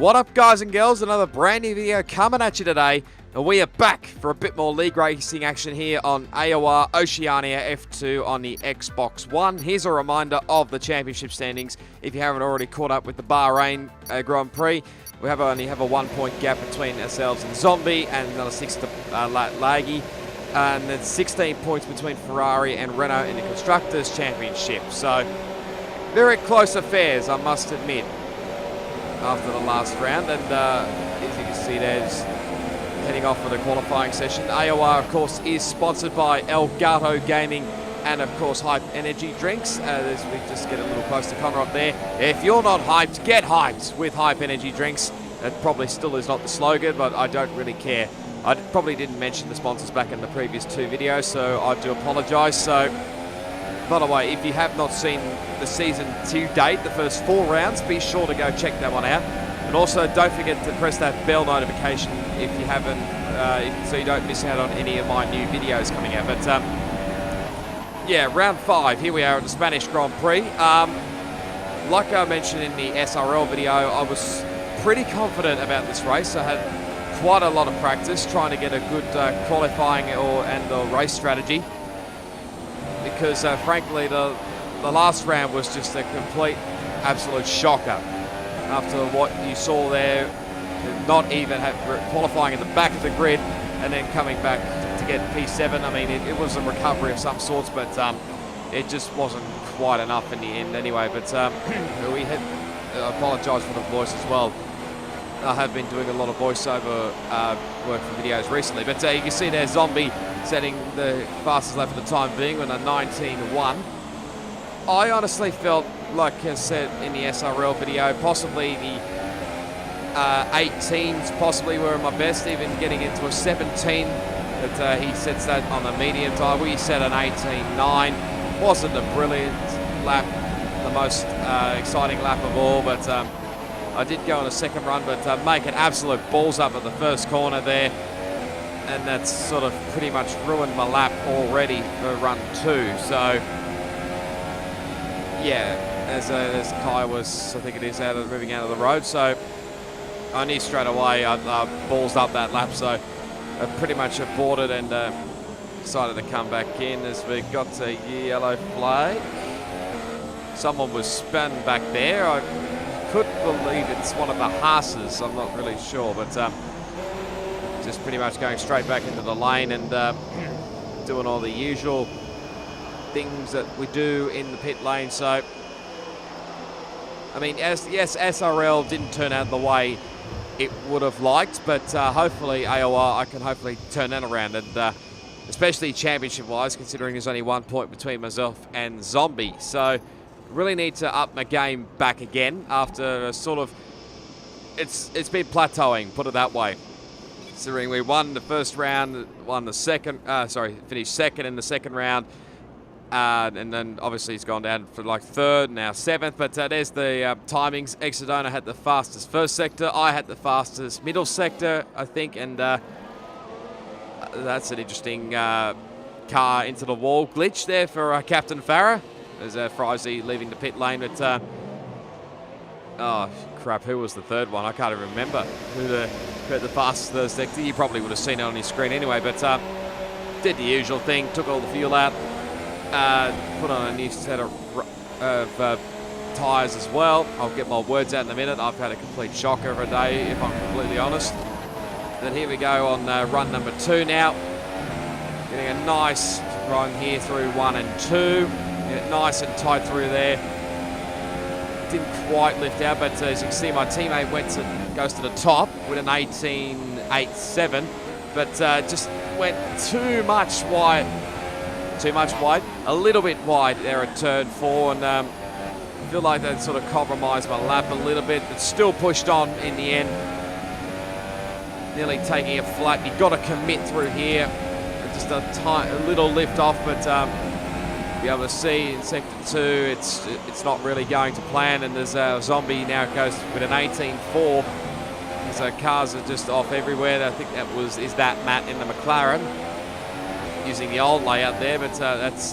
What up, guys and girls? Another brand new video coming at you today. And we are back for a bit more league racing action here on AOR Oceania F2 on the Xbox One. Here's a reminder of the championship standings. If you haven't already caught up with the Bahrain Grand Prix, we only have a 1 point gap between ourselves and Zombie, and another 6 to ThatLaggy. And then 16 points between Ferrari and Renault in the Constructors' Championship. So, very close affairs, I must admit, after the last round. And as you can see, there's heading off for the qualifying session. AOR, of course, is sponsored by Elgato Gaming and, of course, Hype Energy Drinks. As we just get a little close to Connor up there. If you're not hyped, get hyped with Hype Energy Drinks. That probably still is not the slogan, but I don't really care. I probably didn't mention the sponsors back in the previous 2 videos, so I do apologise. So, by the way, if you have not seen the season to date, the first 4 rounds, be sure to go check that one out. And also, don't forget to press that bell notification if you haven't, so you don't miss out on any of my new videos coming out. But yeah, round 5. Here we are at the Spanish Grand Prix. Like I mentioned in the SRL video, I was pretty confident about this race. I had quite a lot of practice trying to get a good qualifying and race strategy, because frankly the last round was just a complete absolute shocker. After what you saw there, not even qualifying in the back of the grid and then coming back to get P7. I mean, it was a recovery of some sorts, but it just wasn't quite enough in the end anyway. But we had apologise for the voice as well. I have been doing a lot of voiceover work for videos recently, but you can see there Zombie setting the fastest lap for the time being with a 19.1. I honestly felt, like I said in the SRL video, possibly the 18s possibly were my best, even getting into a 17, but he sets that on the medium time. We set an 18.9. Wasn't a brilliant lap, the most exciting lap of all, but I did go on a second run, but make an absolute balls up at the first corner there. And that's sort of pretty much ruined my lap already for run 2. So, yeah, as Kai was, I think it is, moving out of the road. So, I knew straight away I balls up that lap. So, I pretty much aborted and decided to come back in as we got a yellow flag. Someone was spun back there. I couldn't believe it's one of the Haas's, I'm not really sure, but just pretty much going straight back into the lane and doing all the usual things that we do in the pit lane. So, I mean, yes, SRL didn't turn out the way it would have liked, but hopefully AOR, I can hopefully turn that around, and especially championship-wise, considering there's only 1 point between myself and Zombie. So, really need to up my game back again after a sort of, it's been plateauing, put it that way. Considering we won the first round, won the second, finished second in the second round, and then obviously it's gone down for like 3rd, now 7th, but there's the timings. Exodona had the fastest first sector, I had the fastest middle sector, I think, and that's an interesting car into the wall glitch there for Captain Farah. There's Frizy leaving the pit lane, but oh crap, who was the 3rd one? I can't even remember who had the fastest third sector. You probably would have seen it on your screen anyway, but did the usual thing, took all the fuel out, put on a new set of tyres as well. I'll get my words out in a minute. I've had a complete shocker of a day, if I'm completely honest. And here we go on run number 2 now. Getting a nice run here through 1 and 2. Nice and tight through there. Didn't quite lift out, but as you can see, my teammate goes to the top with an 18.87, but just went too much wide, a little bit wide there at turn 4, and I feel like that sort of compromised my lap a little bit, but still pushed on in the end. Nearly taking a flat. You've got to commit through here. Just a little lift off, but be able to see in sector 2 it's not really going to plan, and there's a Zombie now goes with an 18.4, so cars are just off everywhere. I think is that Matt in the McLaren using the old layout there, but that's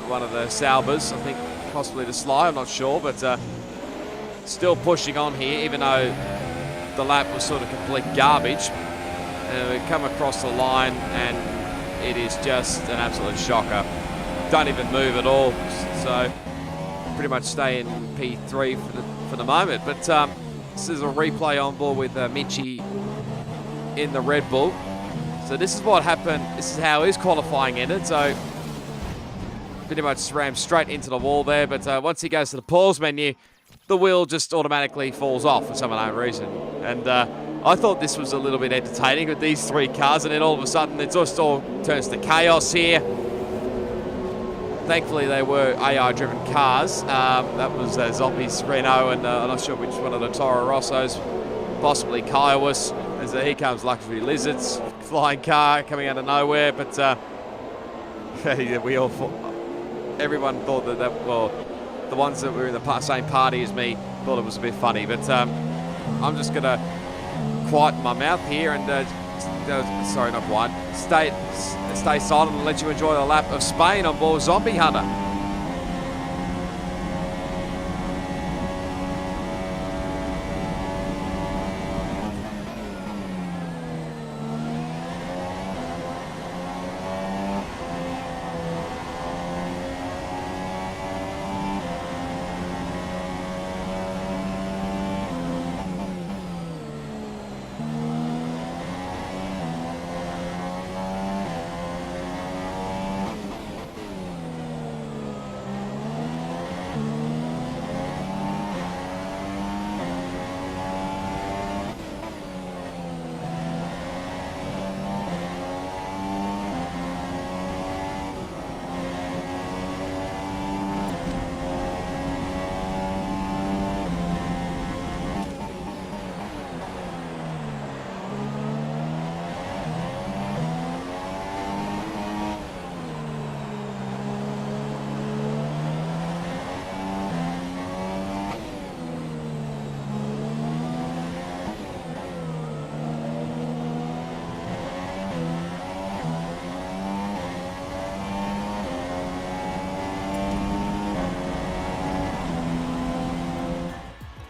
one of the Saubers, I think, possibly the Sly, I'm not sure, but still pushing on here, even though the lap was sort of complete garbage. We come across the line and it is just an absolute shocker. Don't even move at all. So pretty much stay in P3 for the moment. But this is a replay on board with Minchie in the Red Bull. So this is what happened. This is how his qualifying ended. So pretty much rammed straight into the wall there. But once he goes to the pause menu, the wheel just automatically falls off for some unknown reason. And I thought this was a little bit entertaining with these three cars, and then all of a sudden it just all turns to chaos here. Thankfully, they were AR-driven cars. That was Zombie's Renault, and I'm not sure which one of the Toro Rossos, possibly Kiowas. As here comes Luxury Lizards, flying car coming out of nowhere. But everyone thought that, well, the ones that were in the same party as me thought it was a bit funny. But I'm just going to quieten my mouth here and sorry, not quiet. Stay silent and let you enjoy the lap of Spain on board Zombie Hunter.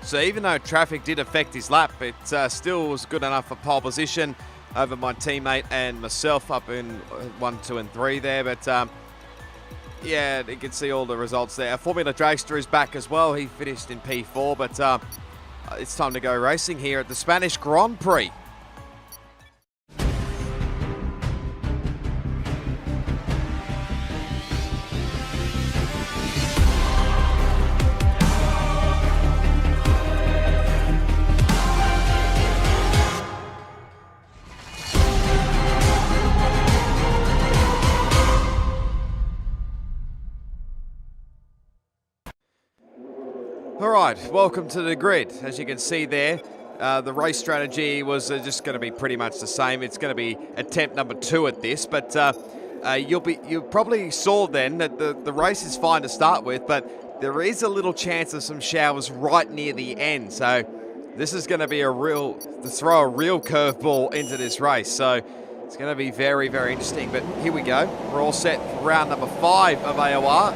So even though traffic did affect his lap, it still was good enough for pole position over my teammate and myself up in 1, 2, and 3 there. But yeah, you can see all the results there. Formula Dragster is back as well. He finished in P4, but it's time to go racing here at the Spanish Grand Prix. All right, welcome to the grid. As you can see there, the race strategy was just going to be pretty much the same. It's going to be attempt number 2 at this, but you probably saw then that the race is fine to start with, but there is a little chance of some showers right near the end. So this is going to be to throw a real curveball into this race. So it's going to be very, very interesting. But here we go. We're all set for round number 5 of AOR,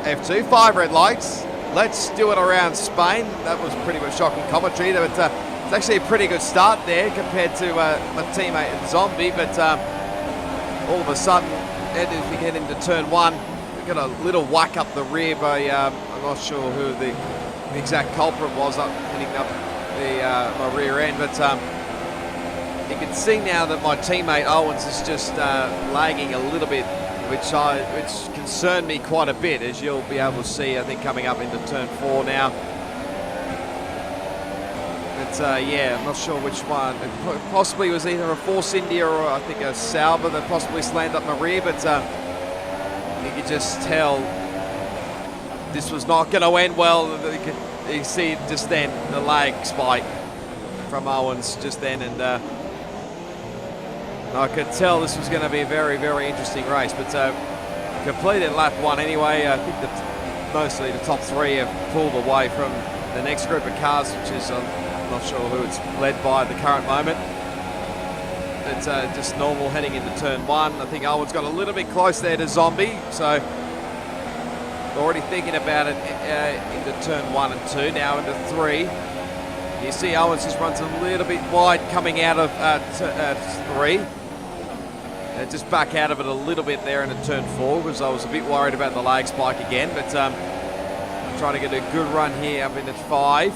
F2, 5 red lights. Let's do it around Spain. That was pretty much shocking commentary, but it's actually a pretty good start there compared to my teammate and Zombie. But all of a sudden, as we get into turn 1, we got a little whack up the rear by I'm not sure who the exact culprit was hitting up my rear end, but you can see now that my teammate Owens is just lagging a little bit, which concerned me quite a bit, as you'll be able to see, I think, coming up into turn 4 now. But yeah, I'm not sure which one. It possibly was either a Force India or I think a Sauber that possibly slammed up my rear, but you could just tell this was not going to end well. You see just then the lag spike from Owens just then, and I could tell this was going to be a very, very interesting race. But completed lap 1 anyway. I think that mostly the top 3 have pulled away from the next group of cars, which is I'm not sure who it's led by at the current moment. It's just normal heading into turn 1. I think Owen's got a little bit close there to Zombie, so already thinking about it into turn 1 and 2, now into 3. You see Owens just runs a little bit wide coming out of 3. Just back out of it a little bit there into turn 4 because I was a bit worried about the lag spike again. But trying to get a good run here up into 5.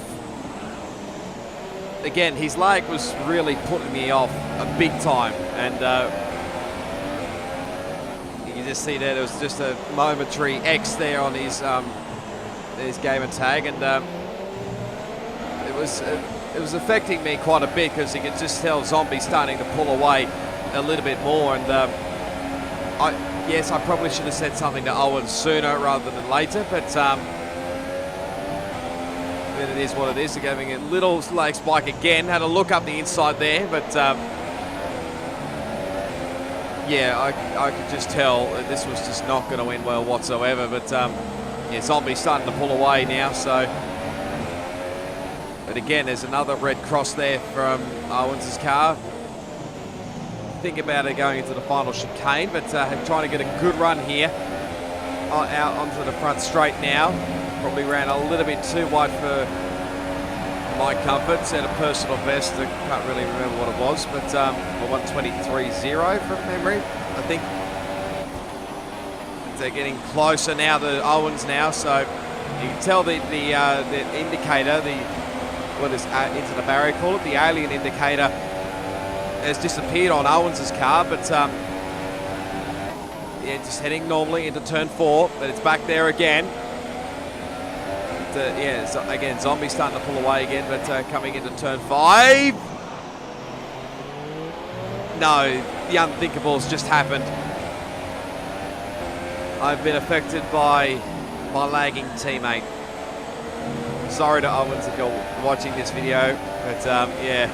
Again, his lag was really putting me off a big time. And you can just see that it was just a momentary X there on his gamer tag. And it was affecting me quite a bit because you could just tell Zombie starting to pull away a little bit more. And yes, I probably should have said something to Owen sooner rather than later, but it is what it is. They're giving a little lag spike again. Had a look up the inside there, but yeah, I could just tell that this was just not going to end well whatsoever. But yeah, Zombie's starting to pull away now. So, but again, there's another red cross there from Owens' car. Think about it going into the final chicane, but trying to get a good run here out onto the front straight now. Probably ran a little bit too wide for my comfort. Set a personal best. I can't really remember what it was, but a 1:23.0 from memory, I think. They're getting closer now, the Owens now, so you can tell the indicator, what is into the barrier, call it, the alien indicator, has disappeared on Owens' car, but yeah, just heading normally into turn 4, but it's back there again. But, yeah, so again, Zombie starting to pull away again, but coming into turn 5. No, the unthinkable's just happened. I've been affected by my lagging teammate. Sorry to Owens if you're watching this video, but yeah.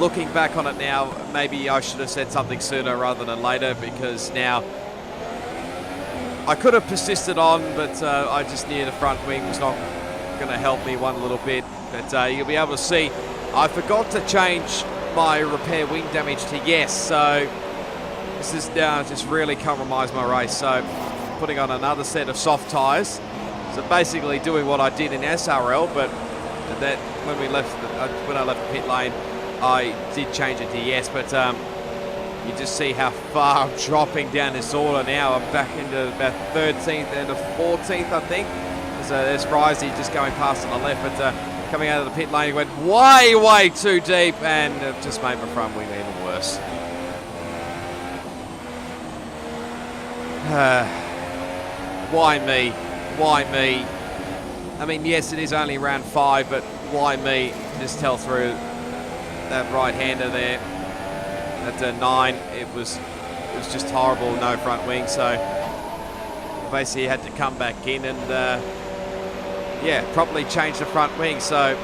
Looking back on it now, maybe I should have said something sooner rather than later, because now I could have persisted on, but I just knew the front wing was not going to help me one little bit. But you'll be able to see, I forgot to change my repair wing damage to yes, so this is now just really compromised my race. So putting on another set of soft tyres. So basically doing what I did in SRL, but that when I left the pit lane, I did change it to yes, but you just see how far I'm dropping down this order now. I'm back into about 13th and 14th, I think. So there's Risey just going past on the left, but coming out of the pit lane, he went way, way too deep, and it just made my front wing even worse. Why me? Why me? I mean, yes, it is only round 5, but why me? Just tell through that right-hander there at 9. It was just horrible, no front wing. So basically, had to come back in and yeah, probably change the front wing. So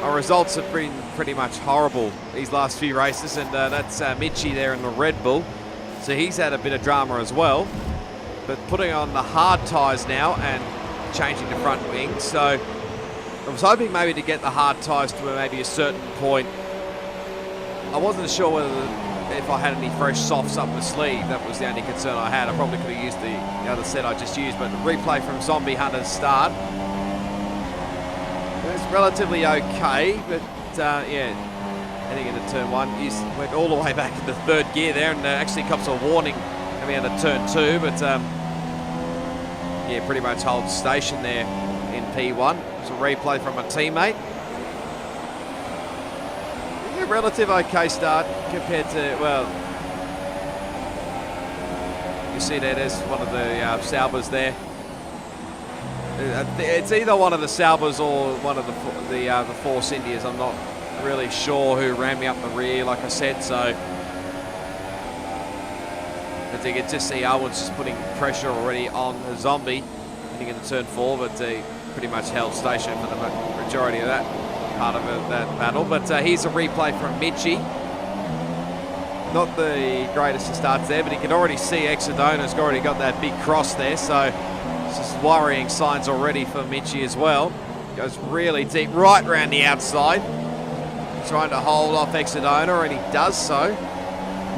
our results have been pretty much horrible these last few races, and that's Mitchie there in the Red Bull. So he's had a bit of drama as well. But putting on the hard tyres now and changing the front wing. So I was hoping maybe to get the hard tyres to maybe a certain point. I wasn't sure whether if I had any fresh softs up the sleeve. That was the only concern I had. I probably could have used the other set I just used, but the replay from Zombie Hunter's start, it's relatively okay, but yeah, heading into turn 1, he went all the way back into 3rd gear there, and actually cops a warning coming out of turn 2, but yeah, pretty much holds station there in P1. It's a replay from a teammate. Yeah, relative okay start compared to, well, you see that as one of the Saubers there. It's either one of the Saubers or one of the Force Indias. I'm not really sure who ran me up the rear, like I said, so. But you can just see Owens just putting pressure already on the Zombie heading into turn 4, but he pretty much held station for the majority of that part of that battle. But here's a replay from Mitchie. Not the greatest of starts there, but you can already see Exodona's already got that big cross there, so it's just worrying signs already for Mitchie as well. Goes really deep, right around the outside, trying to hold off Exodona, and he does so.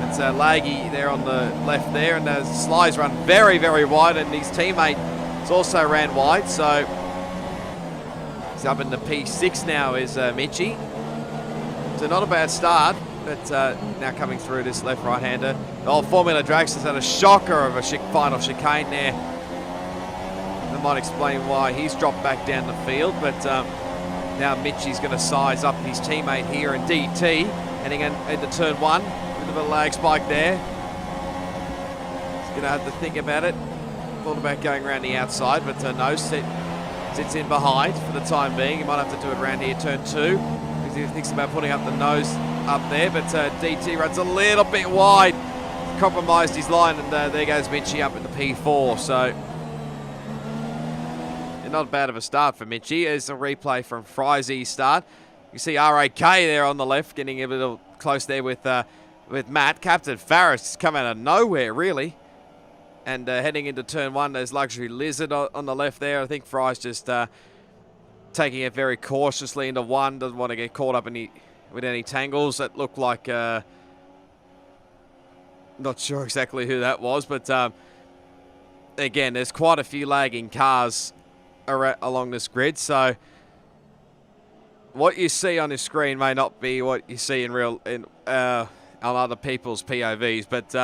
It's Laggy there on the left there, and Sly's run very, very wide, and his teammate has also ran wide, so He's up in the P6 now is Mitchie. So not a bad start, but now coming through this left-right-hander. Oh, Formula Dragster's had a shocker of a final chicane there. That might explain why he's dropped back down the field, but now Mitchie's going to size up his teammate here in DT, heading into turn 1. Bit of a lag spike there. He's going to have to think about it. Thought about going around the outside, but no, sits in behind for the time being. He might have to do it around here, turn 2. He thinks about putting up the nose up there, but DT runs a little bit wide. Compromised his line, and there goes Mitchie up in the P4. So not bad of a start for Mitchie. There's a replay from Frizzy's start. You see RAK there on the left, getting a little close there with Matt. Captain Farris come out of nowhere, really. And heading into turn 1, there's Luxury Lizard on the left there. I think Fry's just taking it very cautiously into 1. Doesn't want to get caught up with any tangles that look like... not sure exactly who that was, but again, there's quite a few lagging cars along this grid, so what you see on this screen may not be what you see on other people's POVs, but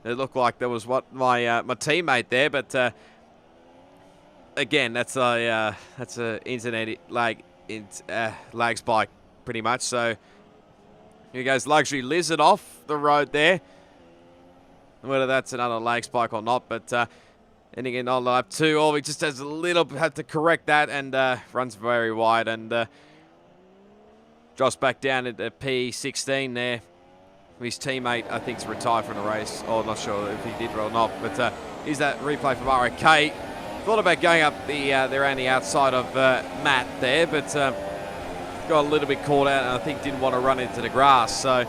it looked like there was my teammate there, but again, that's a internet lag spike pretty much. So here goes Luxury Lizard off the road there. Whether that's another lag spike or not, but and again on lap 2, he just has a little had to correct that and runs very wide and drops back down at the P16 there. His teammate, I think, is retired from the race. Oh, not sure if he did or not, but here's that replay from RAK. Thought about going up around the outside of Matt there, but got a little bit caught out and I think didn't want to run into the grass. So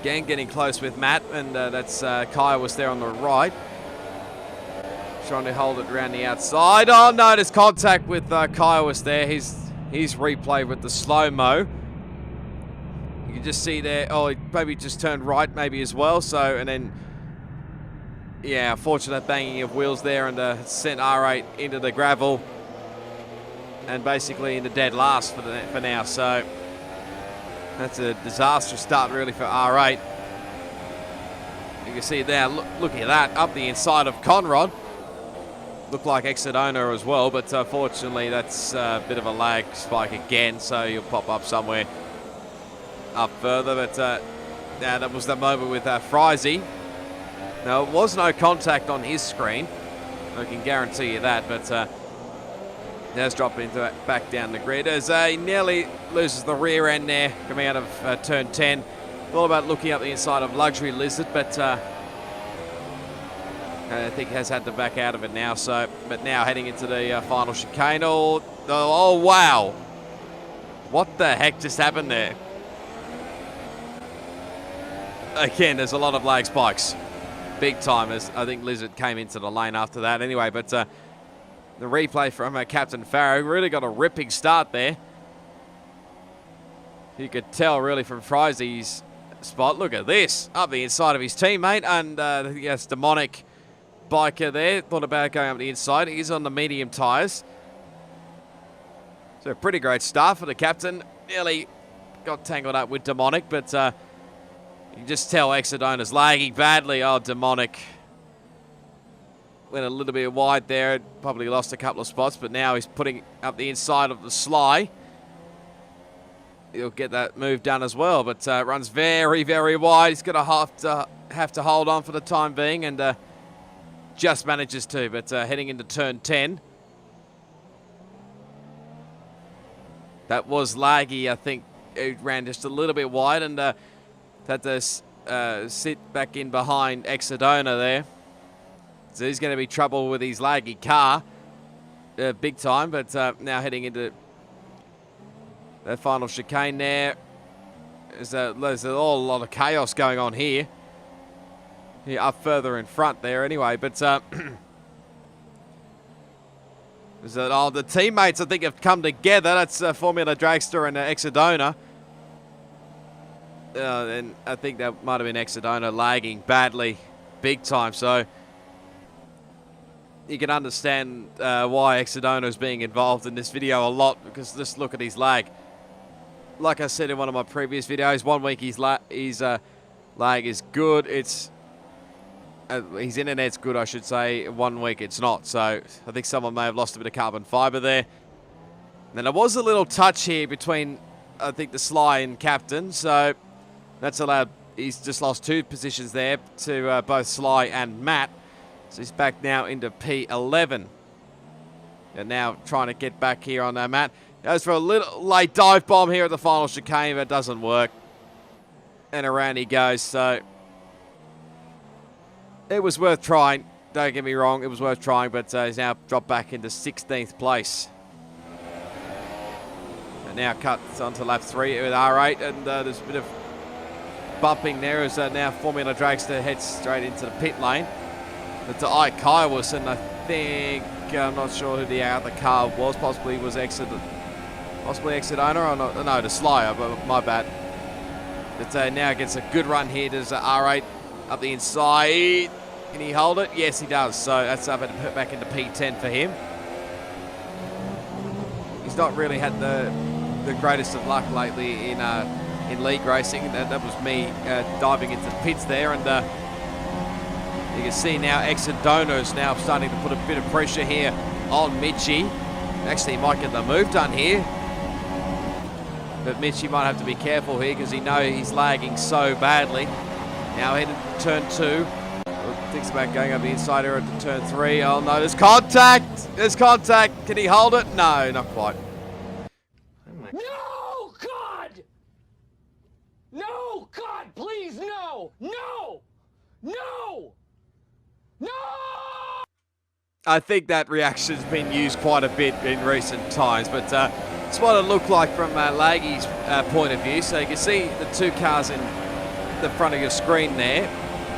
again, getting close with Matt, and that's Kaya was there on the right. Trying to hold it around the outside. Oh no, there's contact with Kaya was there. He's replayed with the slow-mo. You can just see there, oh, he maybe just turned right maybe as well. So, and then, yeah, fortunate banging of wheels there and sent R8 into the gravel. And basically in the dead last for now. So, that's a disastrous start really for R8. You can see there, look at that, up the inside of Conrad. Looked like Exodona as well, but fortunately that's a bit of a lag spike again, so you'll pop up somewhere up further. But now that was the moment with Frizzy. Now, it was no contact on his screen, I can guarantee you that, but has dropped into back down the grid as he nearly loses the rear end there coming out of turn 10. All about looking up the inside of Luxury Lizard, but I think has had to back out of it now. So, but now heading into the final chicane. Oh, wow. What the heck just happened there? Again, there's a lot of lag spikes. Big time, as I think Lizard came into the lane after that anyway. But the replay from Captain Farrow really got a ripping start there. You could tell really from Frizzy's spot. Look at this. Up the inside of his teammate. And I think that's Demonic Biker there. Thought about going up the inside. He's on the medium tyres. So a pretty great start for the captain. Nearly got tangled up with Demonic, but you can just tell Exodona's lagging badly. Oh, Demonic went a little bit wide there. Probably lost a couple of spots, but now he's putting up the inside of the Sly. He'll get that move done as well, but runs very, very wide. He's going to have to hold on for the time being, and just manages to. But heading into turn 10, that was laggy. I think it ran just a little bit wide, and had to sit back in behind Exodona there. So he's going to be trouble with his laggy car, big time. But now heading into that final chicane there. There's a lot of chaos going on here. Yeah, up further in front there anyway. But the teammates, I think, have come together. That's Formula Dragster and Exodona. And I think that might have been Exodona lagging badly, big time. So you can understand why Exodona is being involved in this video a lot, because just look at his lag. Like I said in one of my previous videos, 1 week his lag is good. It's his internet's good, I should say. 1 week it's not. So I think someone may have lost a bit of carbon fiber there. And there was a little touch here between, I think, the Sly and Captain. So that's allowed. He's just lost 2 positions there to both Sly and Matt. So he's back now into P11. And now trying to get back here on Matt. Goes for a little late dive bomb here at the final chicane, but it doesn't work. And around he goes. So it was worth trying. Don't get me wrong, it was worth trying, but he's now dropped back into 16th place. And now cuts onto lap 3 with R8, and there's a bit of bumping there as now Formula Dragster heads straight into the pit lane. But to Ike Kaiwas, and I think, I'm not sure who the other car was, possibly was Exodona or not, no, the Slyer, but my bad. But now gets a good run here. Does R8 up the inside. Can he hold it? Yes, he does. So that's up and back into P10 for him. He's not really had the greatest of luck lately in league racing. That was me diving into the pits there, and you can see now Exodona is now starting to put a bit of pressure here on Mitchie. Actually, he might get the move done here. But Mitchie might have to be careful here because he knows he's lagging so badly. Now headed to turn 2. Thinks about going up the inside here into turn 3. Oh no, there's contact! There's contact! Can he hold it? No, not quite. No, God! No, God, please, no! No! No! No! I think that reaction's been used quite a bit in recent times, but it's what it looked like from Laggy's point of view. So you can see the 2 cars in the front of your screen there.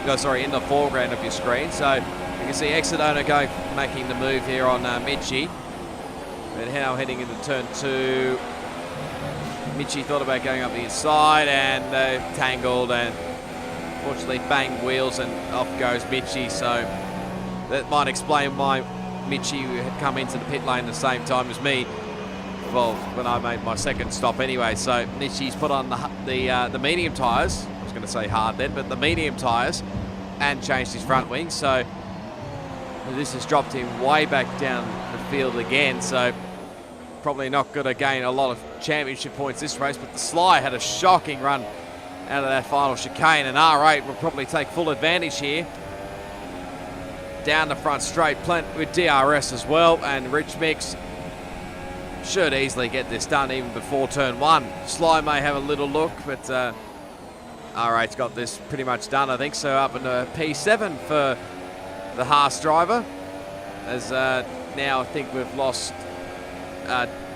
Oh, sorry, in the foreground of your screen. So you can see Exodona making the move here on Mitchie. And now heading into turn 2. Mitchie thought about going up the inside and tangled, and fortunately banged wheels and off goes Mitchie. So that might explain why Mitchie had come into the pit lane at the same time as me. Well, when I made my second stop anyway. So Mitchie's put on the medium tyres. I was going to say hard then, but the medium tyres, and changed his front wing. So this has dropped him way back down the field again. So probably not going to gain a lot of championship points this race, but the Sly had a shocking run out of that final chicane, and R8 will probably take full advantage here. Down the front straight, with DRS as well, and Rich Mix should easily get this done even before turn 1. Sly may have a little look, but R8's got this pretty much done, I think. So up into P7 for the Haas driver, as now I think we've lost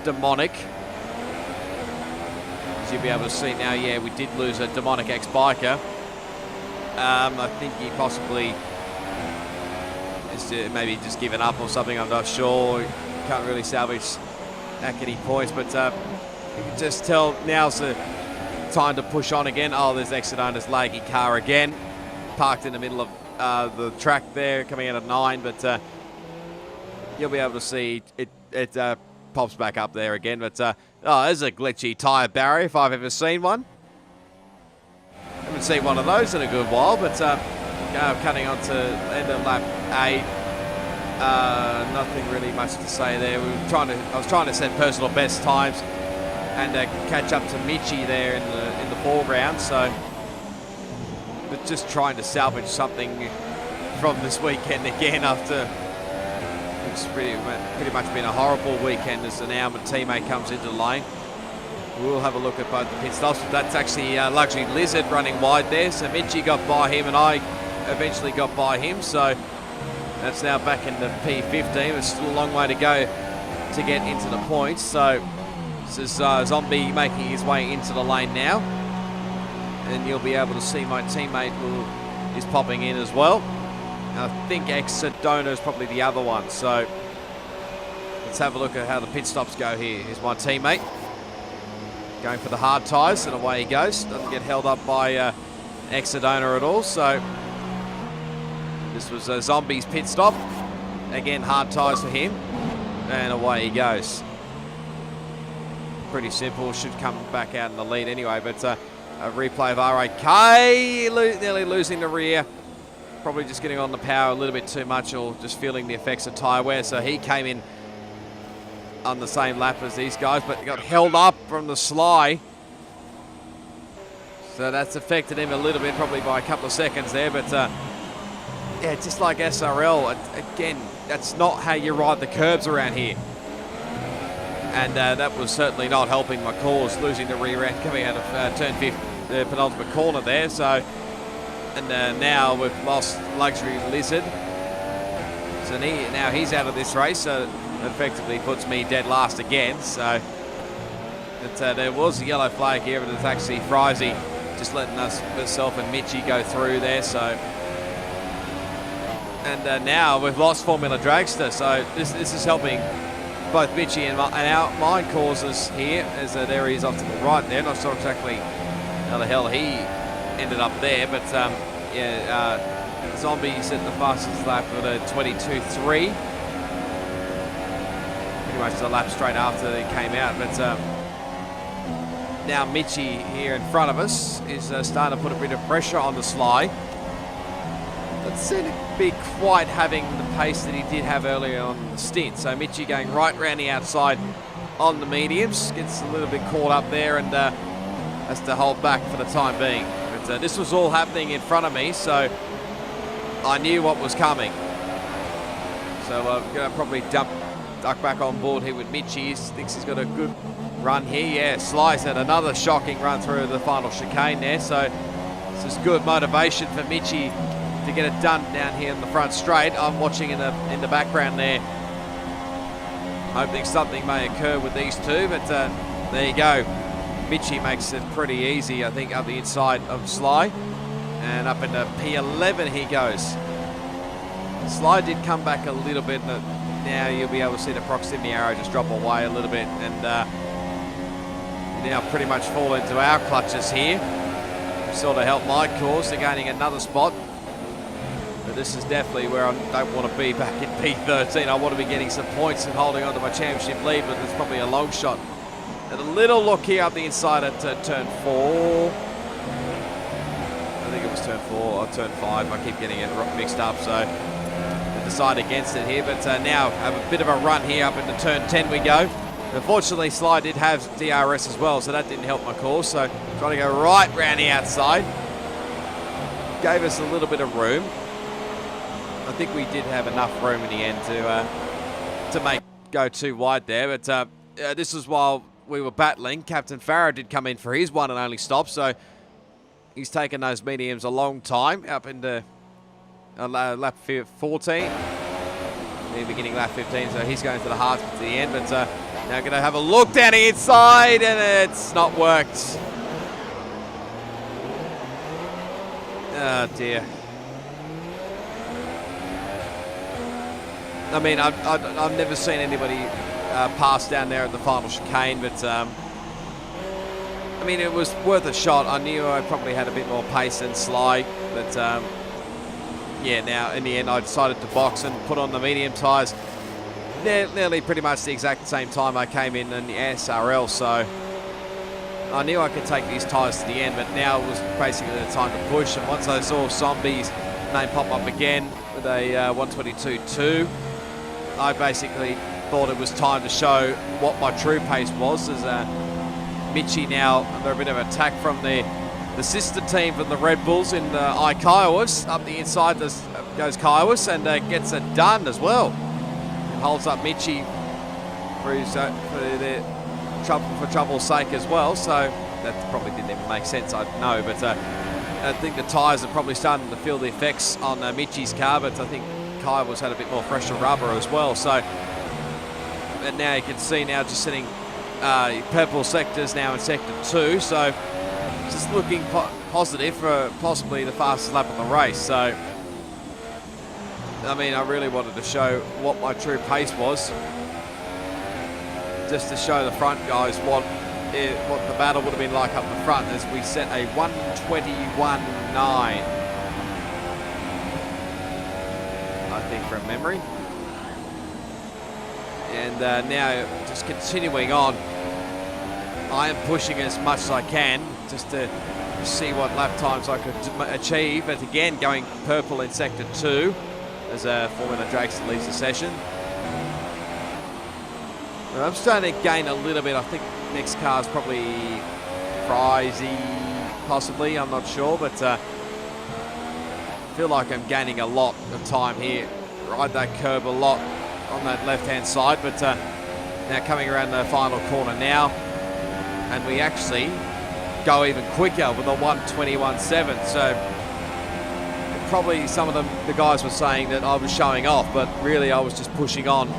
Demonic. As you'll be able to see now, yeah, we did lose a Demonic ex-biker. I think he possibly is maybe just given up or something, I'm not sure. Can't really salvage any points, but you can just tell now's the time to push on again. Oh, there's Exodona's Laggy car again, parked in the middle of the track there, coming out of 9, but you'll be able to see it pops back up there again. But oh, there's a glitchy tyre barrier if I've ever seen one. Haven't seen one of those in a good while, but cutting on to end of lap 8. Nothing really much to say there. I was trying to set personal best times and catch up to Mitchie there in the foreground. So, but just trying to salvage something from this weekend again after it's pretty much been a horrible weekend as now my teammate comes into the lane. We'll have a look at both the pit stops. That's actually Luxury Lizard running wide there. So Mitchie got by him and I eventually got by him. So that's now back into P15. There's still a long way to go to get into the points. So this is Zombie making his way into the lane now. And you'll be able to see my teammate who is popping in as well. And I think Exodona is probably the other one. So let's have a look at how the pit stops go here. Here's my teammate going for the hard tyres, and away he goes. Doesn't get held up by Exodona at all. So this was Zombie's pit stop, again, hard tyres for him. And away he goes. Pretty simple. Should come back out in the lead anyway. But a replay of RAK. Nearly losing the rear. Probably just getting on the power a little bit too much, or just feeling the effects of tyre wear. So he came in on the same lap as these guys, but got held up from the Sly. So that's affected him a little bit, probably by a couple of seconds there. But yeah, just like SRL, again, that's not how you ride the curbs around here. And that was certainly not helping my cause, losing the rear end coming out of turn 5, the penultimate corner there. So, and now we've lost Luxury Lizard. So now he's out of this race, so effectively puts me dead last again. So there was a yellow flag here, but it's actually Frizy just letting myself and Mitchie go through there. So, and now we've lost Formula Dragster. So this is helping both Mitchie and mine causes here, as there he is off to the right there. Not sure exactly how the hell he ended up there, but yeah, Zombies at the fastest lap with a 22.3. Pretty much the lap straight after they came out, but now Mitchie here in front of us is starting to put a bit of pressure on the Sly. Doesn't seem to be quite having the pace that he did have earlier on the stint. So Mitchie going right round the outside on the mediums, gets a little bit caught up there and has to hold back for the time being. But this was all happening in front of me, so I knew what was coming. So I'm going to probably duck back on board here with Mitchie. He thinks he's got a good run here. Yeah, Sly's had another shocking run through the final chicane there. So this is good motivation for Mitchie to get it done down here in the front straight. I'm watching in the background there, hoping something may occur with these two, but there you go. Mitchie makes it pretty easy, I think, up the inside of Sly, and up into P11 he goes. Sly did come back a little bit, but now you'll be able to see the proximity arrow just drop away a little bit, and now pretty much fall into our clutches here. Sort of help my cause. They're gaining another spot. But this is definitely where I don't want to be back in P13. I want to be getting some points and holding on to my championship lead, but it's probably a long shot. And a little look here up the inside at turn 4. I think it was turn 4 or turn 5. I keep getting it mixed up, so I decide against it here. But now have a bit of a run here up into turn 10 we go. Unfortunately, Sly did have DRS as well, so that didn't help my cause. So trying to go right round the outside. Gave us a little bit of room. I think we did have enough room in the end to make go too wide there. But this was while we were battling. Captain Farah did come in for his one and only stop, so he's taken those mediums a long time up into lap 14. The beginning lap 15, so he's going to the hard to the end. But now going to have a look down the inside, and it's not worked. Oh dear. I mean, I've never seen anybody pass down there at the final chicane, but I mean, it was worth a shot. I knew I probably had a bit more pace than Sly, but yeah, now in the end I decided to box and put on the medium tyres nearly pretty much the exact same time I came in the SRL, so I knew I could take these tyres to the end, but now it was basically the time to push. And once I saw Zombie's name pop up again with a 122.2, I basically thought it was time to show what my true pace was. As Mitchie now under a bit of attack from the sister team from the Red Bulls in Kiowas. Up the inside goes Kiowas and gets it done as well. And holds up Mitchie for trouble's sake as well. So that probably didn't even make sense, I know. But I think the tyres are probably starting to feel the effects on Mitchie's car. But I think Kiowas had a bit more fresher rubber as well. So, and now you can see now just sitting purple sectors now in sector 2. So just looking positive for possibly the fastest lap of the race. So, I mean, I really wanted to show what my true pace was, just to show the front guys what the battle would have been like up the front, as we set a 121.9. I think from memory. And now just continuing on. I am pushing as much as I can just to see what lap times I could achieve. But again, going purple in Sector 2 as Formula Drakes leads the session. Well, I'm starting to gain a little bit. I think next car is probably Frizy, possibly. I'm not sure, but I feel like I'm gaining a lot of time here. Ride that curb a lot on that left-hand side, but now coming around the final corner now, and we actually go even quicker with a 1:21.7. So probably some of the guys were saying that I was showing off, but really I was just pushing on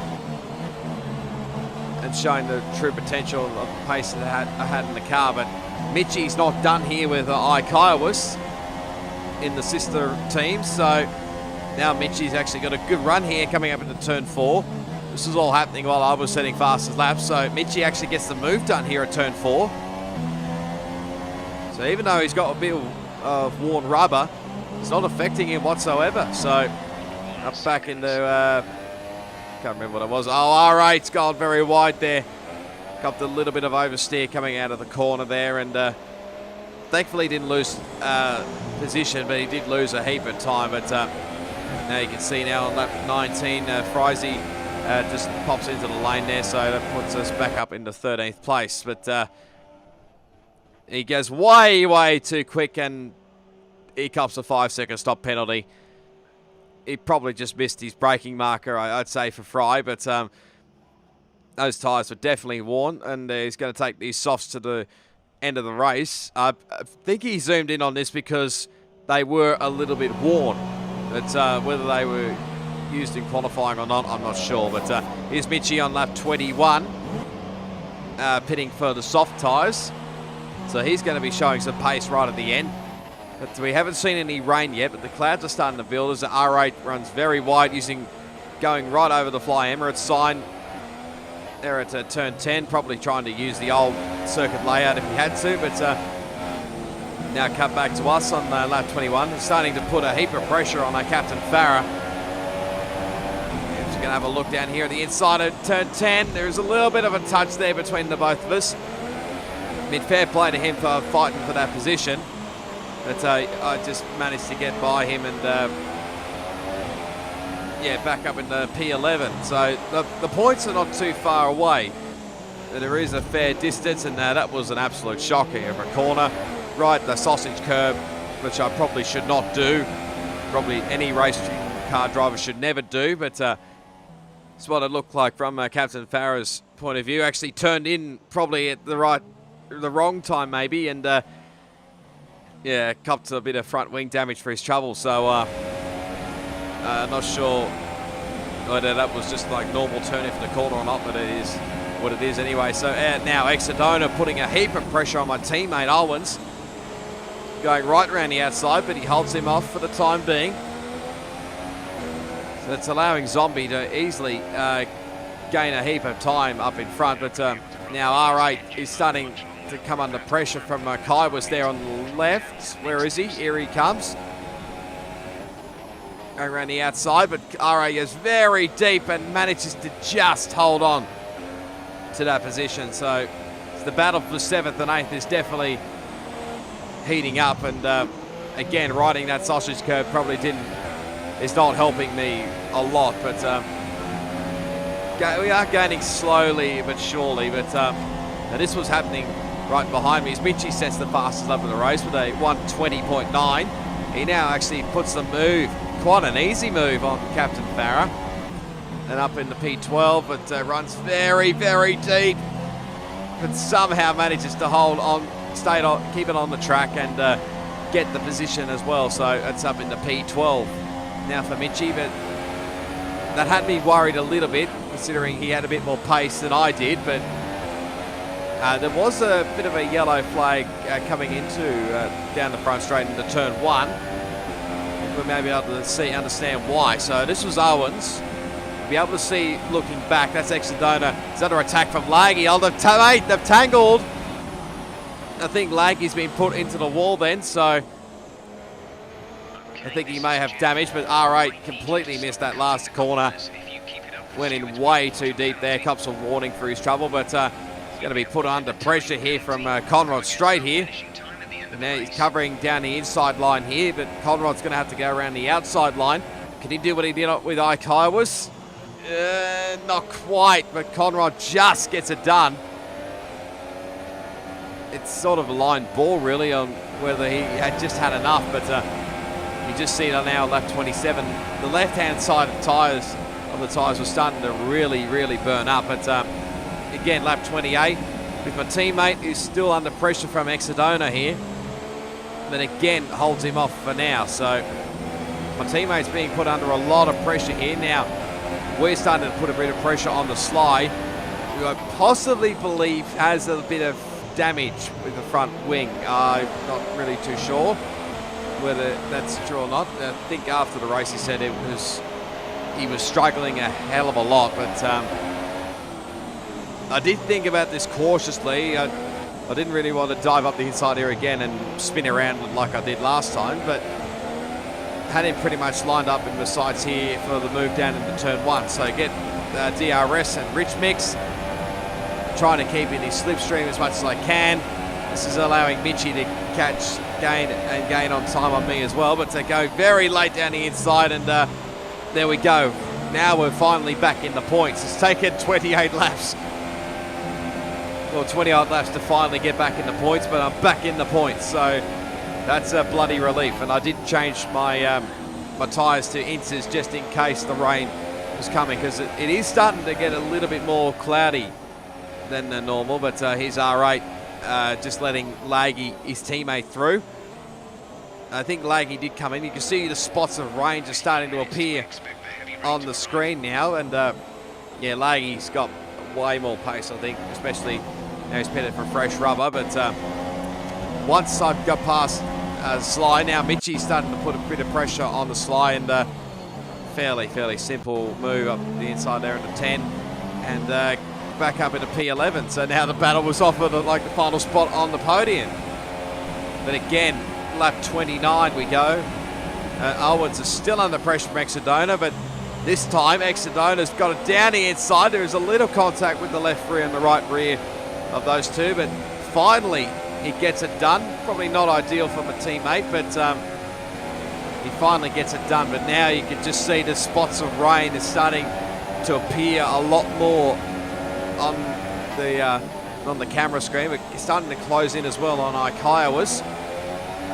and showing the true potential of the pace that I had in the car. But Mitchie's not done here with Kaiwas in the sister team, so now Mitchie's actually got a good run here coming up into turn 4. This is all happening while I was setting fastest laps, so Mitchie actually gets the move done here at turn 4. So even though he's got a bit of worn rubber, it's not affecting him whatsoever. So up back into, can't remember what it was. Oh, R8's gone very wide there. Got a little bit of oversteer coming out of the corner there, and thankfully didn't lose position, but he did lose a heap of time. But now you can see now on lap 19, Frizy just pops into the lane there, so that puts us back up into 13th place. But he goes way too quick, and he cops a 5-second stop penalty. He probably just missed his braking marker, I'd say, for Fry, but those tyres were definitely worn, and he's going to take these softs to the end of the race. I think he zoomed in on this because they were a little bit worn, but whether they were used in qualifying or not, I'm not sure. But here's Mitchie on lap 21, pitting for the soft tyres. So he's going to be showing some pace right at the end. But we haven't seen any rain yet, but the clouds are starting to build as the R8 runs very wide, going right over the Fly Emirates sign there at turn 10, probably trying to use the old circuit layout if he had to, but now cut back to us on lap 21. It's starting to put a heap of pressure on our Captain Farah. Just going to have a look down here at the inside of turn 10. There's a little bit of a touch there between the both of us. Fair play to him for fighting for that position. But I just managed to get by him and yeah, back up into P11. So the points are not too far away. There is a fair distance, and that was an absolute shocker of a corner. Right, the sausage curb, which I probably should not do. Probably any race car driver should never do, but it's what it looked like from Captain Farah's point of view. Actually turned in probably at the wrong time maybe, and yeah, copped a bit of front wing damage for his trouble. So not sure whether that was just like normal turn into the corner or not, but it is what it is anyway. So now Exodona putting a heap of pressure on my teammate Owens, going right around the outside, but he holds him off for the time being. So it's allowing Zombie to easily gain a heap of time up in front, but now R8 is starting to come under pressure from Kai was there on the left. Where is he? Here he comes. Going around the outside, but R8 is very deep and manages to just hold on to that position. So the battle for 7th and 8th is definitely heating up, and again, riding that sausage curb probably is not helping me a lot, but we are gaining slowly but surely. But now this was happening right behind me as Mitchie sets the fastest lap of the race with a 1:20.9. He now actually puts the move, quite an easy move on Captain Farah, and up into P12, but runs very deep, but somehow manages to hold on, keep it on the track, and get the position as well. So it's up into P12 now for Mitchie, but that had me worried a little bit, considering he had a bit more pace than I did. But there was a bit of a yellow flag coming into down the front straight into turn 1. We'll maybe able to understand why. So this was Owens. We'll be able to see looking back. That's Exodona. It's under attack from Laggy. Oh, they've tangled. I think Laggy's been put into the wall then, so I think he may have damage, but R8 completely missed that last corner. went in way too deep there. Cops a warning for his trouble, but he's going to be put under pressure here from Conrad straight here. And now he's covering down the inside line here, but Conrad's going to have to go around the outside line. Can he do what he did with Ikawas? Not quite, but Conrad just gets it done. It's sort of a line ball, really, on whether he had just had enough, but you just see it now, lap 27. The left-hand side of the tyres were starting to really, really burn up. But again, lap 28, with my teammate who's still under pressure from Exodona here, but again holds him off for now. So my teammate's being put under a lot of pressure here. Now, we're starting to put a bit of pressure on the Sly, who I possibly believe has a bit of damage with the front wing. I'm not really too sure whether that's true or not. I think after the race he said he was struggling a hell of a lot, but I did think about this cautiously. I didn't really want to dive up the inside here again and spin around like I did last time, but had him pretty much lined up in the sides here for the move down into turn 1. So get DRS and Rich Mix trying to keep in his slipstream as much as I can. This is allowing Mitchie to gain on time on me as well, but to go very late down the inside, and there we go. Now we're finally back in the points. It's taken 28 laps, or 20-odd laps to finally get back in the points, but I'm back in the points, so that's a bloody relief. And I did change my my tyres to Inters just in case the rain was coming, because it is starting to get a little bit more cloudy than the normal. But here's R8 just letting Laggy, his teammate, through. I think Laggy did come in. You can see the spots of rain just starting to appear on the screen now, and yeah, Laggy's got way more pace, I think, especially now he's pitted for fresh rubber. But once I've got past Sly, now Mitchie's starting to put a bit of pressure on the Sly, and fairly simple move up the inside there into 10, and back up into P11. So now the battle was offered like the final spot on the podium. But again, lap 29 we go. Owens is still under pressure from Exodona, but this time Exodona's got it down the inside. There is a little contact with the left rear and the right rear of those two, but finally he gets it done. Probably not ideal for my teammate, but he finally gets it done. But now you can just see the spots of rain is starting to appear a lot more on the camera screen, but it's starting to close in as well on Ikawas,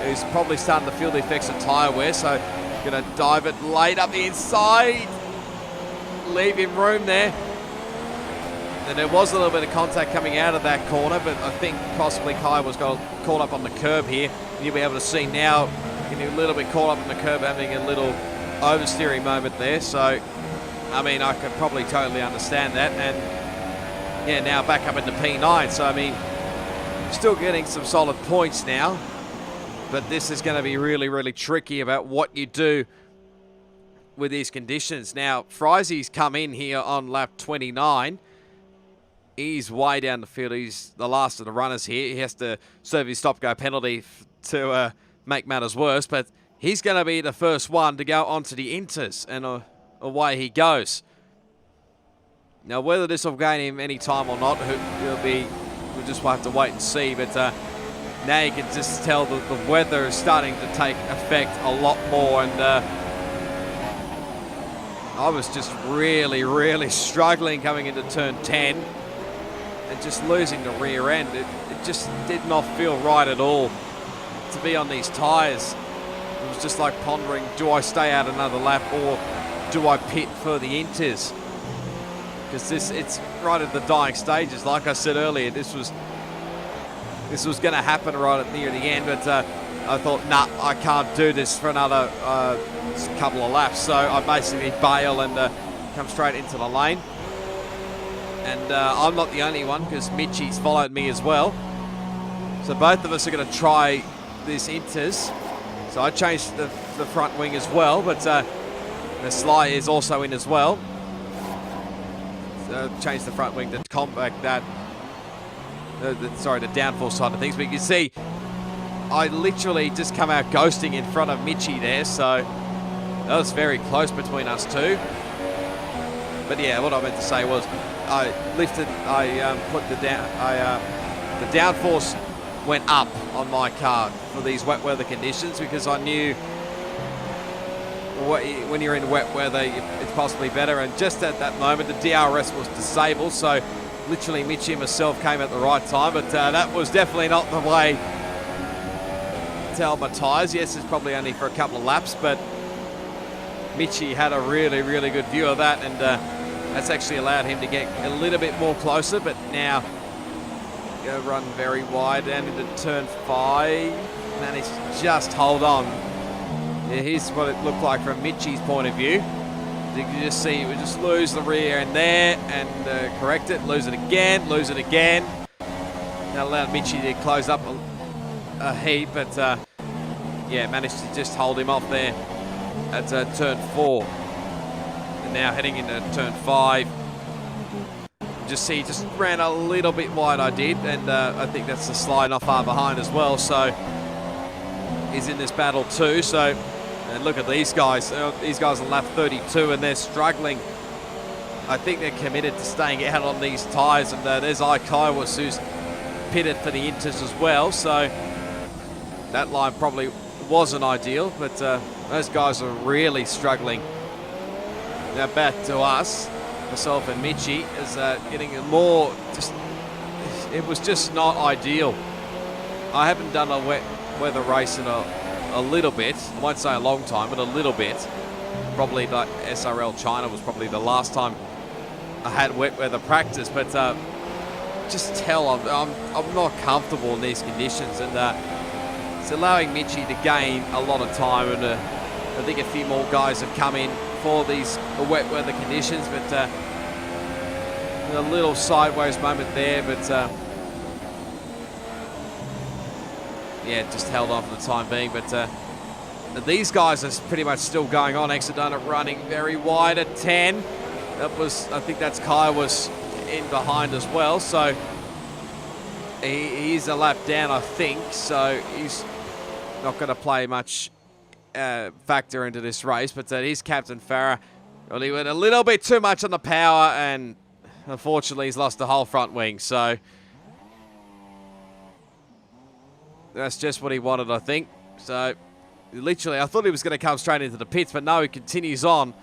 who's probably starting to feel the effects of tyre wear. So going to dive it late up the inside, leave him room there. And there was a little bit of contact coming out of that corner, but I think possibly Kai was got caught up on the curb here. You'll be able to see now, getting a little bit caught up on the curb, having a little oversteering moment there. So, I mean, I could probably totally understand that. And yeah, now back up into P9. So, I mean, still getting some solid points now, but this is going to be really, really tricky about what you do with these conditions. Now, Frizzy's come in here on lap 29. He's way down the field. He's the last of the runners here. He has to serve his stop-go penalty to make matters worse, but he's going to be the first one to go onto the Inters, and away he goes. Now, whether this will gain him any time or not, we'll just have to wait and see. But now you can just tell that the weather is starting to take effect a lot more. And I was just really, really struggling coming into turn 10 and just losing the rear end. It just did not feel right at all to be on these tyres. It was just like pondering, do I stay out another lap or do I pit for the Inters? Because it's right at the dying stages. Like I said earlier, this was going to happen right at near the end, but I thought, nah, I can't do this for another couple of laps. So I basically bail and come straight into the lane. And I'm not the only one, because Mitchie's followed me as well. So both of us are going to try this Inters. So I changed the front wing as well, but the Sly is also in as well. Change the front wing to combat that, the downforce side of things. But you can see I literally just come out ghosting in front of Mitchie there, so that was very close between us two. But yeah, what I meant to say was I put the downforce went up on my car for these wet weather conditions because I knew when you're in wet weather, it's possibly better. And just at that moment, the DRS was disabled, so literally Mitchie and myself came at the right time. But that was definitely not the way to hold my tyres. Yes, it's probably only for a couple of laps, but Mitchie had a really, really good view of that, and that's actually allowed him to get a little bit more closer. But now, go run very wide and into turn 5. Managed to just hold on. Yeah, here's what it looked like from Mitchie's point of view. You can just see we just lose the rear end there and correct it, lose it again, lose it again. That allowed Mitchie to close up a heap, but yeah, managed to just hold him off there at turn 4. And now heading into turn 5. Just see, just ran a little bit wide, I did, and I think that's the slide not far behind as well. So he's in this battle too. So and look at these guys. These guys on lap 32, and they're struggling. I think they're committed to staying out on these tyres, and there's Kaiwas who's pitted for the Inters as well. So that line probably wasn't ideal, but those guys are really struggling. Now back to us. Myself and Mitchie is getting more, it was just not ideal. I haven't done a wet weather race in a little bit. I won't say a long time, but a little bit. Probably the SRL China was probably the last time I had wet weather practice, but just tell I'm not comfortable in these conditions, and it's allowing Mitchie to gain a lot of time, and I think a few more guys have come in for these wet weather conditions, but a little sideways moment there, but yeah, just held on for the time being. But these guys are pretty much still going on. Exodona running very wide at 10. That was, I think that's Kai was in behind as well, so he's a lap down, I think, so he's not going to play much factor into this race. But he's Captain Farah. Well, he went a little bit too much on the power, and unfortunately he's lost the whole front wing. So that's just what he wanted, I think. So literally, I thought he was going to come straight into the pits, but no, he continues on,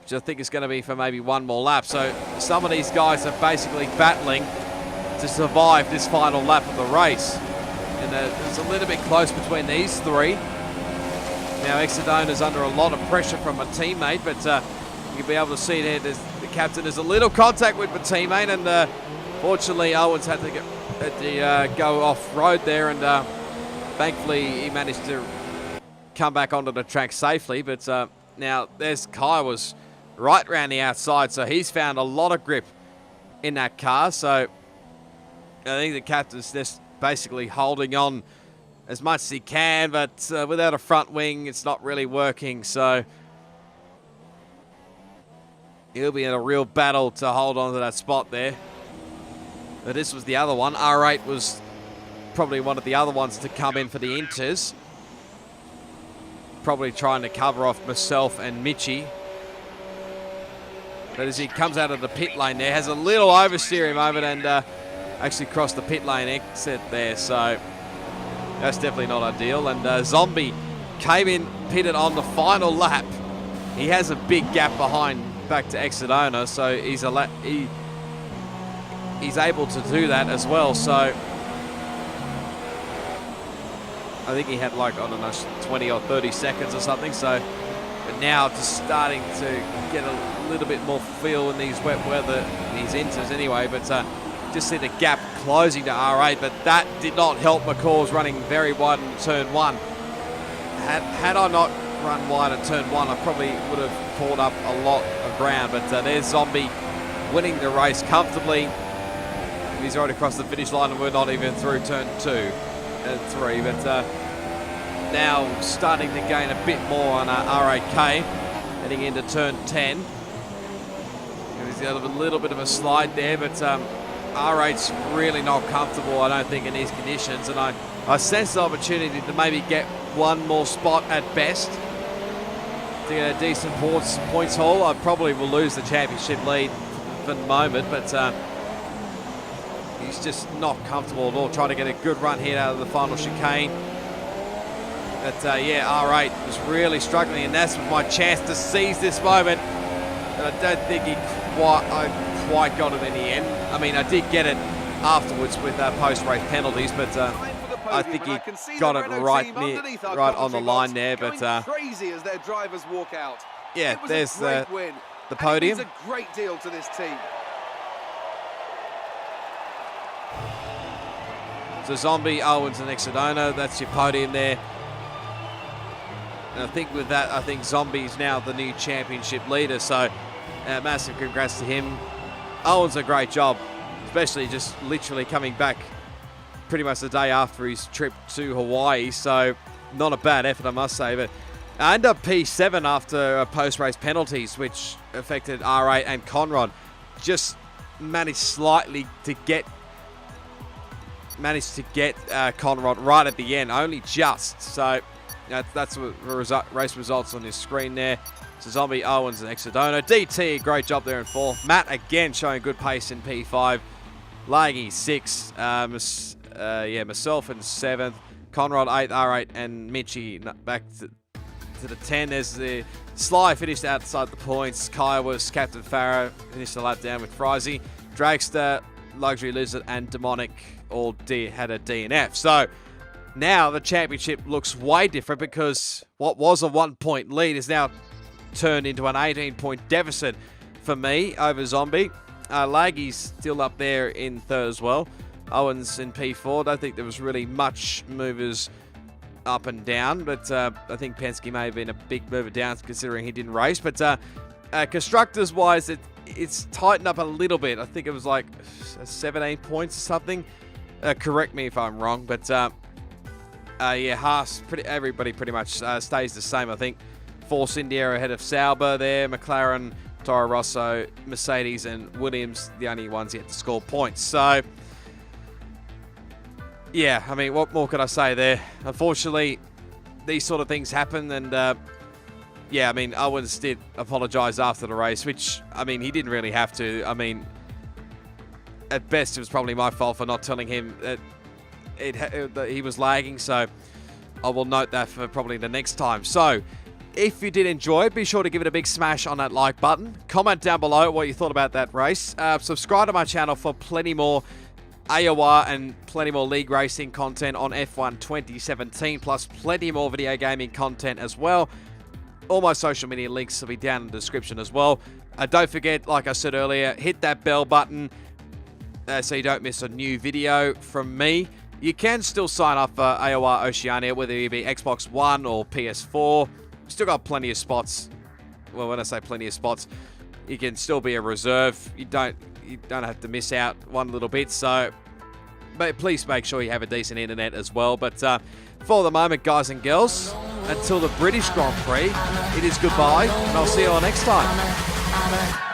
which I think is going to be for maybe one more lap. So some of these guys are basically battling to survive this final lap of the race. And it's a little bit close between these three. Now Exodona's under a lot of pressure from a teammate, but you'll be able to see there, the captain has a little contact with the teammate, and fortunately Owens had to go off-road there, and thankfully he managed to come back onto the track safely. But now there's Kai was right around the outside, so he's found a lot of grip in that car. So I think the captain's just basically holding on as much as he can, but without a front wing, it's not really working. So he'll be in a real battle to hold on to that spot there. But this was the other one. R8 was probably one of the other ones to come in for the Inters. Probably trying to cover off myself and Mitchie. But as he comes out of the pit lane there, has a little oversteering moment, and actually crossed the pit lane exit there. So that's definitely not ideal. And Zombie came in, pitted on the final lap. He has a big gap behind back to Exodona, so he's able to do that as well. So I think he had like, I don't know, 20 or 30 seconds or something. So, but now just starting to get a little bit more feel in these wet weather, these Inters anyway. But just see the gap closing to R8, but that did not help. McCaw's running very wide in turn 1. Had I not run wide at turn 1, I probably would have pulled up a lot of ground. But there's Zombie winning the race comfortably. He's already crossed the finish line, and we're not even through turn 2 and 3. But now starting to gain a bit more on R8K, heading into turn 10. And he's got a little bit of a slide there, but R8's really not comfortable, I don't think, in these conditions. And I sense the opportunity to maybe get one more spot at best. to get a decent points haul. I probably will lose the championship lead for the moment, but he's just not comfortable at all. Trying to get a good run here out of the final chicane. But yeah, R8 was really struggling, and that's my chance to seize this moment. And I don't think I quite got it in the end. I mean, I did get it afterwards with post-race penalties, but I think he got it right on the line there. But crazy as their drivers walk out. Yeah, there's the podium. It's a great deal to this team. So Zombie, Owens, and Exodona, that's your podium there. And I think with that, I think Zombie's now the new championship leader. So massive congrats to him. Owens, a great job, especially just literally coming back pretty much the day after his trip to Hawaii. So not a bad effort, I must say. But I ended up P7 after post-race penalties, which affected R8 and Conrad. Just managed to get Conrad right at the end, only just. So that's what race results on this screen there. So Zombie, Owens, and Exodona. DT, great job there in 4th. Matt, again, showing good pace in P5. Laggy, 6. Myself in 7th. Conrad, 8th. R8, and Mitchie back to the 10. There's the Sly finished outside the points. Kaya was Captain Farah, finished the lap down with Frizy. Dragster, Luxury Lizard, and Demonic all had a DNF. So now the championship looks way different, because what was a 1-point lead is now turned into an 18-point deficit for me over Zombie. Laggy's still up there in 3rd as well. Owens in P4. Don't think there was really much movers up and down, but I think Penske may have been a big mover down considering he didn't race. But constructors-wise, it's tightened up a little bit. I think it was like 17 points or something. Correct me if I'm wrong, but yeah, Haas, everybody pretty much stays the same, I think. Force India ahead of Sauber there. McLaren, Toro Rosso, Mercedes, and Williams, the only ones yet to score points. So, yeah, I mean, what more could I say there? Unfortunately, these sort of things happen, and yeah, I mean, Owens did apologise after the race, which, I mean, he didn't really have to. I mean, at best, it was probably my fault for not telling him that he was lagging, so I will note that for probably the next time. So, if you did enjoy it, be sure to give it a big smash on that like button. Comment down below what you thought about that race. Subscribe to my channel for plenty more AOR and plenty more league racing content on F1 2017, plus plenty more video gaming content as well. All my social media links will be down in the description as well. Don't forget, like I said earlier, hit that bell button so you don't miss a new video from me. You can still sign up for AOR Oceania, whether you be Xbox One or PS4. Still got plenty of spots. Well, when I say plenty of spots, you can still be a reserve. You don't have to miss out one little bit. So, but please make sure you have a decent internet as well. But for the moment, guys and girls, until the British Grand Prix, it is goodbye, and I'll see you all next time.